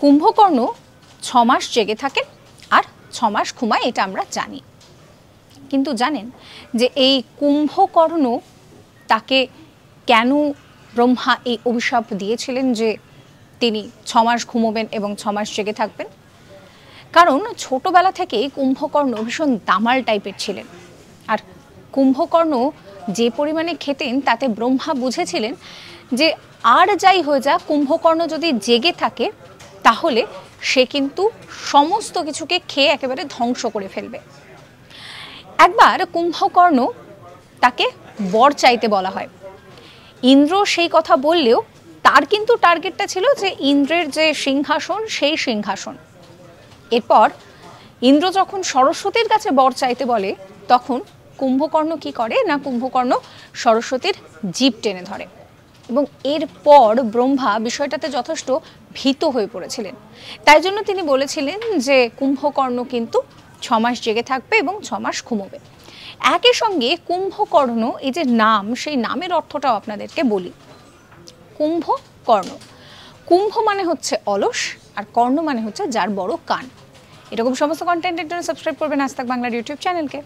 কুম্ভকর্ণ 6 মাস জেগে থাকেন আর 6 মাস ঘুমায়, এটা আমরা জানি। কিন্তু জানেন যে এই কুম্ভকর্ণ তাকে কেন ব্রহ্মা এই অভিশাপ দিয়েছিলেন যে তিনি 6 মাস ঘুমোবেন এবং 6 মাস জেগে থাকবেন? কারণ ছোটবেলা থেকেই কুম্ভকর্ণ ভীষণ দামাল টাইপের ছিলেন, আর কুম্ভকর্ণ যে পরিমাণে খেতেন তাতে ব্রহ্মা বুঝেছিলেন যে আর যাই হয়ে যাক, কুম্ভকর্ণ যদি জেগে থাকে তাহলে সে কিন্তু সমস্ত কিছুকে খেয়ে একেবারে ধ্বংস করে ফেলবে। একবার কুম্ভকর্ণ তাকে বর চাইতে বলা হয়। ইন্দ্র সেই কথা বললেও তার কিন্তু টার্গেটটা ছিল যে ইন্দ্রের যে সিংহাসন, সেই সিংহাসন। এরপর ইন্দ্র যখন সরস্বতীর কাছে বর চাইতে বলে, তখন কুম্ভকর্ণ কি করে না, কুম্ভকর্ণ সরস্বতীর জিভ টেনে ধরে এবং এরপর ব্রহ্মা বিষয়টাতে যথেষ্ট ভীত হয়ে পড়েছিলেন। তাই জন্য তিনি বলেছিলেন যে কুম্ভকর্ণ কিন্তু 6 মাস জেগে থাকবে এবং 6 মাস ঘুমোবে। একই সঙ্গে কুম্ভকর্ণ এই যে নাম, সেই নামের অর্থটাও আপনাদেরকে বলি। কুম্ভকর্ণ, কুম্ভ মানে হচ্ছে অলস, আর কর্ণ মানে হচ্ছে যার বড় কান। এরকম সমস্ত কন্টেন্টের জন্য সাবস্ক্রাইব করবেন আজ তাক বাংলার ইউটিউব চ্যানেলকে।